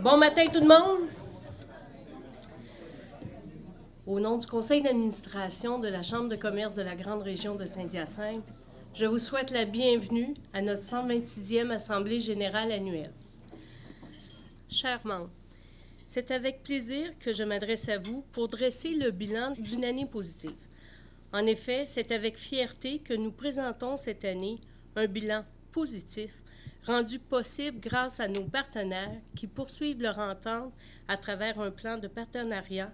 Bon matin tout le monde. Au nom du conseil d'administration de la Chambre de commerce de la Grande Région de Saint-Hyacinthe, je vous souhaite la bienvenue à notre 126e Assemblée générale annuelle. Chers membres, c'est avec plaisir que je m'adresse à vous pour dresser le bilan d'une année positive. En effet, c'est avec fierté que nous présentons cette année un bilan positif rendu possible grâce à nos partenaires qui poursuivent leur entente à travers un plan de partenariat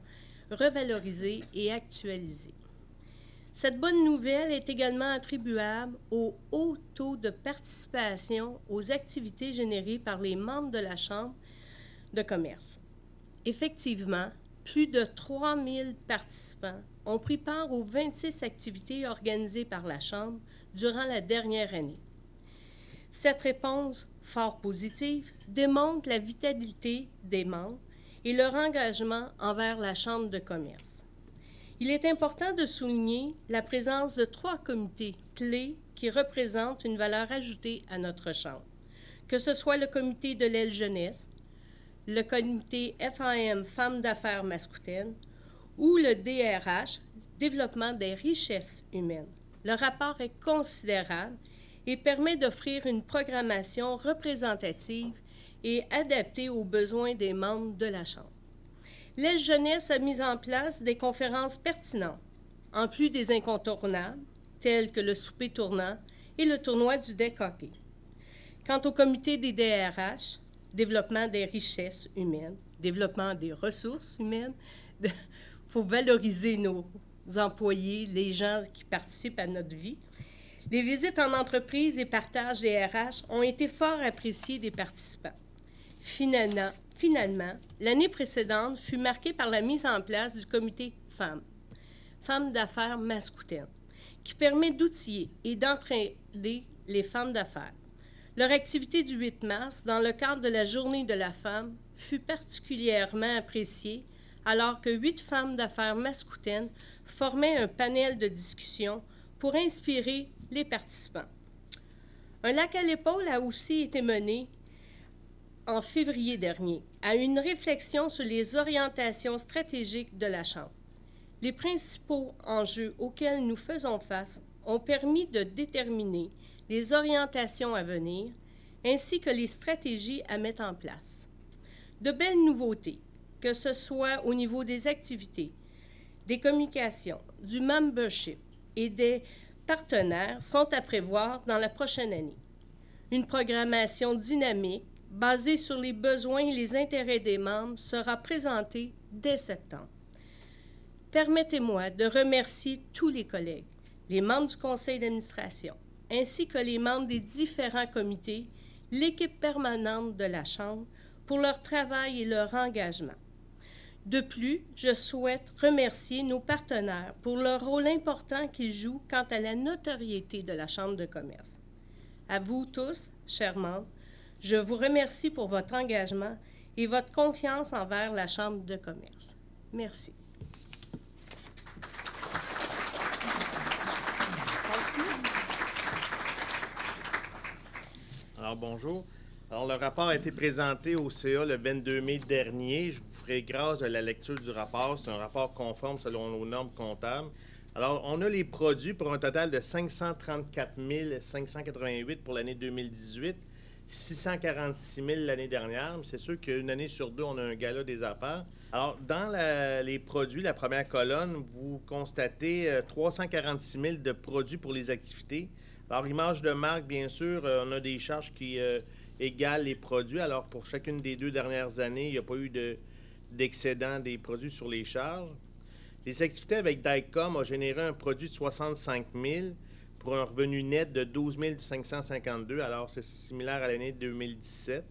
revalorisé et actualisé. Cette bonne nouvelle est également attribuable au haut taux de participation aux activités générées par les membres de la Chambre de commerce. Effectivement, plus de 3000 participants ont pris part aux 26 activités organisées par la Chambre durant la dernière année. Cette réponse, fort positive, démontre la vitalité des membres et leur engagement envers la Chambre de commerce. Il est important de souligner la présence de 3 comités clés qui représentent une valeur ajoutée à notre Chambre, que ce soit le comité de l'aile jeunesse, le comité FAM Femmes d'affaires Mascoutaine ou le DRH, Développement des richesses humaines. Le rapport est considérable et permet d'offrir une programmation représentative et adaptée aux besoins des membres de la Chambre. L'aile jeunesse a mis en place des conférences pertinentes, en plus des incontournables, tels que le souper tournant et le tournoi du deck hockey. Quant au comité des DRH, développement des richesses humaines, développement des ressources humaines, il faut valoriser nos employés, les gens qui participent à notre vie. Les visites en entreprise et partage des RH ont été fort appréciées des participants. Finalement, l'année précédente fut marquée par la mise en place du comité Femmes d'affaires Mascoutaine, qui permet d'outiller et d'entraider les femmes d'affaires. Leur activité du 8 mars, dans le cadre de la Journée de la femme, fut particulièrement appréciée alors que 8 femmes d'affaires mascoutaines formaient un panel de discussion pour inspirer les participants. Un lac à l'épaule a aussi été mené en février dernier à une réflexion sur les orientations stratégiques de la Chambre. Les principaux enjeux auxquels nous faisons face ont permis de déterminer les orientations à venir ainsi que les stratégies à mettre en place. De belles nouveautés, que ce soit au niveau des activités, des communications, du membership et des partenaires sont à prévoir dans la prochaine année. Une programmation dynamique basée sur les besoins et les intérêts des membres sera présentée dès septembre. Permettez-moi de remercier tous les collègues, les membres du conseil d'administration, ainsi que les membres des différents comités, l'équipe permanente de la Chambre, pour leur travail et leur engagement. De plus, je souhaite remercier nos partenaires pour le rôle important qu'ils jouent quant à la notoriété de la Chambre de commerce. À vous tous, chers membres, je vous remercie pour votre engagement et votre confiance envers la Chambre de commerce. Merci. Alors, bonjour. Alors, le rapport a été présenté au CA le 22 mai dernier. Je vous ferai grâce de la lecture du rapport. C'est un rapport conforme selon nos normes comptables. Alors, on a les produits pour un total de 534 588 pour l'année 2018, 646 000 l'année dernière. C'est sûr qu'une année sur deux, on a un gala des affaires. Alors, dans les produits, la première colonne, vous constatez 346 000 de produits pour les activités. Alors, image de marque, bien sûr, on a des charges qui égalent les produits. Alors, pour chacune des 2 dernières années, il n'y a pas eu d'excédent des produits sur les charges. Les activités avec DICOM ont généré un produit de 65 000 pour un revenu net de 12 552. Alors, c'est similaire à l'année 2017.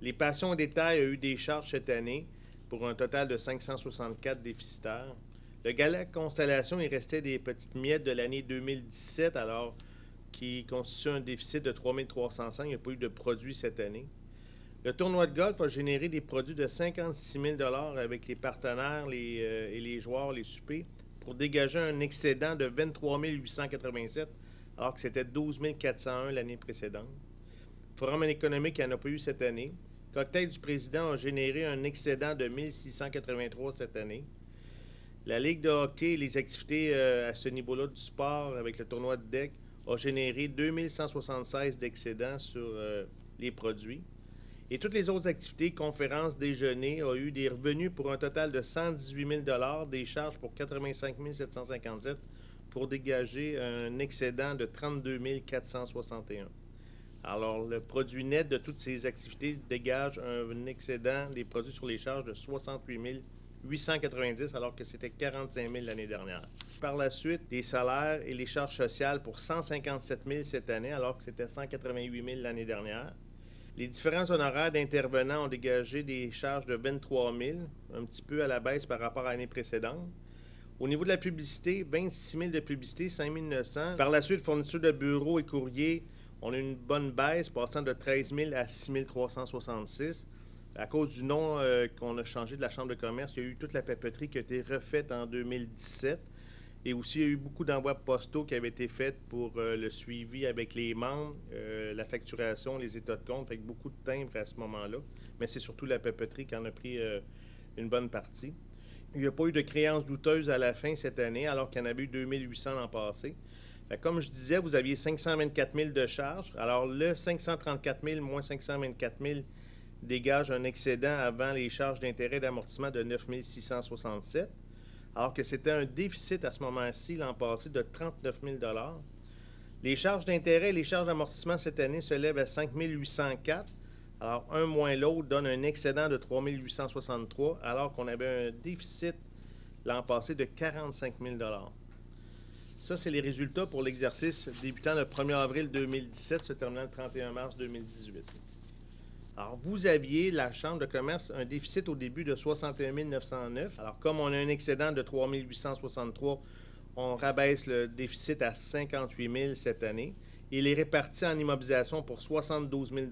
Les passions au détail ont eu des charges cette année pour un total de 564 déficitaires. Le gala Constellation, il restait des petites miettes de l'année 2017, alors qui constitue un déficit de 3 305. Il n'y a pas eu de produits cette année. Le tournoi de golf a généré des produits de 56 000 $ avec les partenaires et les joueurs, les soupers, pour dégager un excédent de 23 887, alors que c'était 12 401 l'année précédente. Forum économique, il n'y en a pas eu cette année. Cocktail du Président a généré un excédent de 1683 cette année. La Ligue de hockey et les activités à ce niveau-là du sport avec le tournoi de deck a généré 2176 d'excédents sur les produits. Et toutes les autres activités, conférences, déjeuners, ont eu des revenus pour un total de 118 000 des charges pour 85 757 pour dégager un excédent de 32 461. Alors, le produit net de toutes ces activités dégage un excédent des produits sur les charges de 68 890, alors que c'était 45 000 l'année dernière. Par la suite, les salaires et les charges sociales pour 157 000 cette année, alors que c'était 188 000 l'année dernière. Les différents honoraires d'intervenants ont dégagé des charges de 23 000, un petit peu à la baisse par rapport à l'année précédente. Au niveau de la publicité, 26 000 de publicité, 5 900. Par la suite, fourniture de bureaux et courriers, on a une bonne baisse, passant de 13 000 à 6 366. À cause du nom qu'on a changé de la Chambre de commerce, il y a eu toute la papeterie qui a été refaite en 2017. Et aussi, il y a eu beaucoup d'envois postaux qui avaient été faits pour le suivi avec les membres, la facturation, les états de compte, avec beaucoup de timbres à ce moment-là. Mais c'est surtout la papeterie qui en a pris une bonne partie. Il n'y a pas eu de créances douteuses à la fin cette année, alors qu'il y en avait eu 2800 l'an passé. Comme je disais, vous aviez 524 000 de charges. Alors, le 534 000 moins 524 000 dégage un excédent avant les charges d'intérêt et d'amortissement de 9 667, alors que c'était un déficit à ce moment-ci, l'an passé, de 39 000 Les charges d'intérêt et les charges d'amortissement cette année se lèvent à 5 804. Alors, un moins l'autre donne un excédent de 3 863, alors qu'on avait un déficit l'an passé de 45 000 Ça, c'est les résultats pour l'exercice débutant le 1er avril 2017, se terminant le 31 mars 2018. Alors, vous aviez, la Chambre de commerce, un déficit au début de 61 909. Alors, comme on a un excédent de 3 863, on rabaisse le déficit à 58 000 cette année. Il est réparti en immobilisation pour 72 000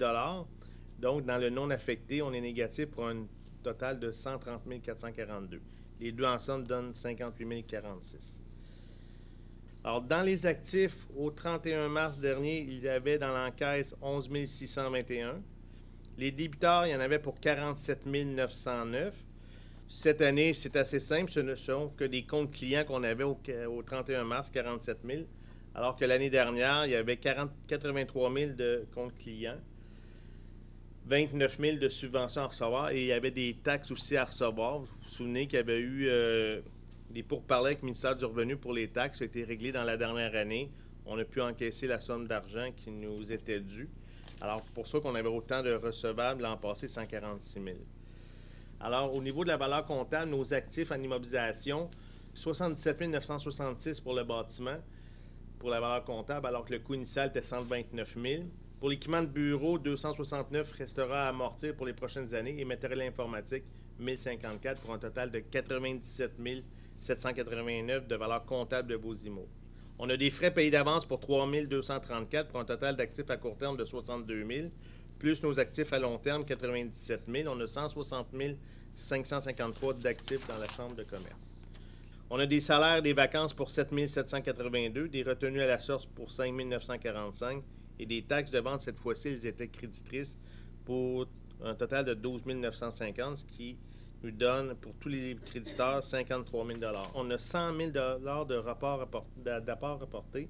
Donc, dans le non affecté, on est négatif pour un total de 130 442. Les deux ensemble donnent 58 046. Alors, dans les actifs, au 31 mars dernier, il y avait dans l'encaisse 11 621. Les débiteurs, il y en avait pour 47 909. Cette année, c'est assez simple. Ce ne sont que des comptes clients qu'on avait au 31 mars, 47 000. Alors que l'année dernière, il y avait 83 000 de comptes clients, 29 000 de subventions à recevoir et il y avait des taxes aussi à recevoir. Vous vous souvenez qu'il y avait eu des pourparlers avec le ministère du Revenu pour les taxes. Ça a été réglé dans la dernière année. On a pu encaisser la somme d'argent qui nous était due. Alors, pour ça qu'on avait autant de recevables l'an passé, 146 000. Alors, au niveau de la valeur comptable, nos actifs en immobilisation, 77 966 pour le bâtiment, pour la valeur comptable, alors que le coût initial était 129 000. Pour l'équipement de bureau, 269 restera à amortir pour les prochaines années et matériel informatique, 1054 pour un total de 97 789 de valeur comptable de vos immeubles. On a des frais payés d'avance pour 3 234 pour un total d'actifs à court terme de 62 000, plus nos actifs à long terme, 97 000. On a 160 553 d'actifs dans la Chambre de commerce. On a des salaires et des vacances pour 7 782, des retenues à la source pour 5 945 et des taxes de vente, cette fois-ci, elles étaient créditrices pour un total de 12 950, ce qui nous donne, pour tous les créditeurs, 53 000 On a 100 000 d'apports rapportés.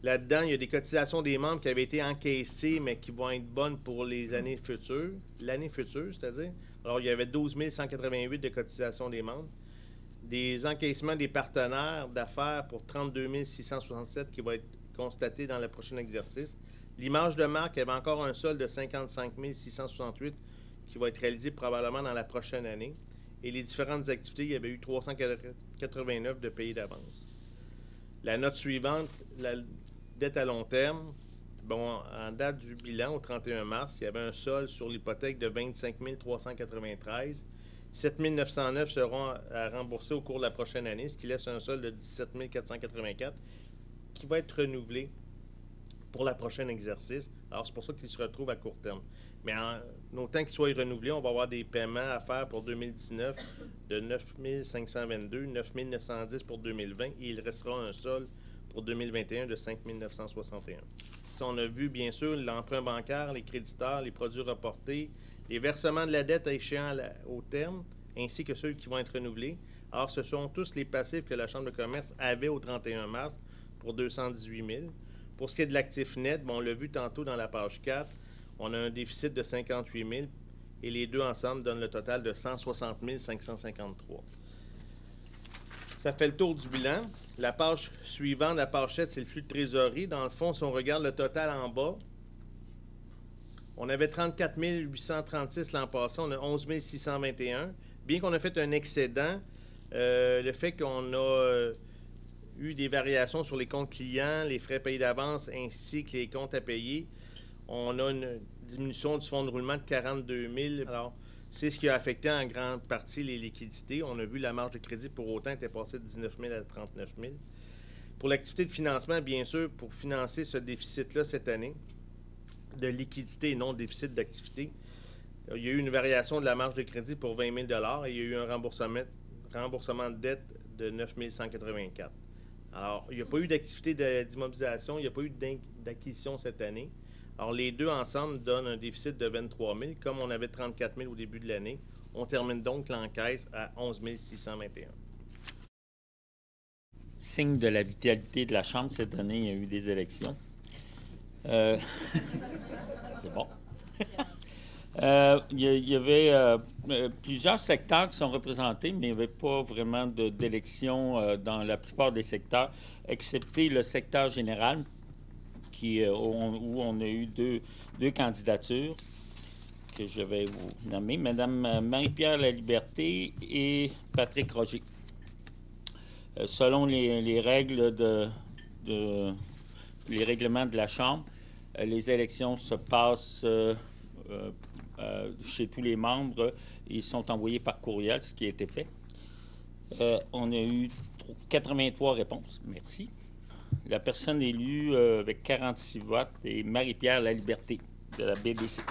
Là-dedans, il y a des cotisations des membres qui avaient été encaissées, mais qui vont être bonnes pour les années futures. L'année future, c'est-à-dire. Alors, il y avait 12 188 de cotisations des membres. Des encaissements des partenaires d'affaires pour 32 667 qui vont être constatés dans le prochain exercice. L'image de marque, il y avait encore un solde de 55 668 qui va être réalisé probablement dans la prochaine année. Et les différentes activités, il y avait eu 389 de payés d'avance. La note suivante, la dette à long terme. Bon, en date du bilan, au 31 mars, il y avait un solde sur l'hypothèque de 25 393. 7 909 seront à rembourser au cours de la prochaine année, ce qui laisse un solde de 17 484 qui va être renouvelé pour le prochain exercice. Alors, c'est pour ça qu'il se retrouve à court terme. Mais en autant qu'il soit renouvelé, on va avoir des paiements à faire pour 2019 de 9 522, 9 910 pour 2020 et il restera un solde pour 2021 de 5 961. On a vu, bien sûr, l'emprunt bancaire, les créditeurs, les produits reportés, les versements de la dette échéant au terme, ainsi que ceux qui vont être renouvelés. Alors, ce sont tous les passifs que la Chambre de commerce avait au 31 mars pour 218 000. Pour ce qui est de l'actif net, on l'a vu tantôt dans la page 4, on a un déficit de 58 000 et les deux ensemble donnent le total de 160 553. Ça fait le tour du bilan. La page suivante, la page 7, c'est le flux de trésorerie. Dans le fond, si on regarde le total en bas, on avait 34 836 l'an passé, on a 11 621. Bien qu'on a fait un excédent, le fait qu'on a eu des variations sur les comptes clients, les frais payés d'avance ainsi que les comptes à payer, on a une diminution du fonds de roulement de 42 000. Alors, c'est ce qui a affecté en grande partie les liquidités. On a vu la marge de crédit pour autant était passée de 19 000 à 39 000. Pour l'activité de financement, bien sûr, pour financer ce déficit-là cette année, de liquidité et non de déficit d'activité, il y a eu une variation de la marge de crédit pour 20 000 et il y a eu un remboursement de dette de 9 184. Alors, il n'y a pas eu d'activité d'immobilisation, il n'y a pas eu d'acquisition cette année. Alors, les deux ensemble donnent un déficit de 23 000. Comme on avait 34 000 au début de l'année, on termine donc l'encaisse à 11 621. Signe de la vitalité de la Chambre, cette année, il y a eu des élections. C'est bon. Il y avait plusieurs secteurs qui sont représentés, mais il n'y avait pas vraiment d'élections dans la plupart des secteurs, excepté le secteur général, où on a eu deux candidatures que je vais vous nommer, Mme Marie-Pierre Laliberté et Patrick Roger. Selon les règles les règlements de la Chambre, les élections se passent chez tous les membres. Ils sont envoyés par courriel, ce qui a été fait. On a eu 83 réponses. Merci. La personne élue avec 46 votes est Marie-Pierre Laliberté de la BDC.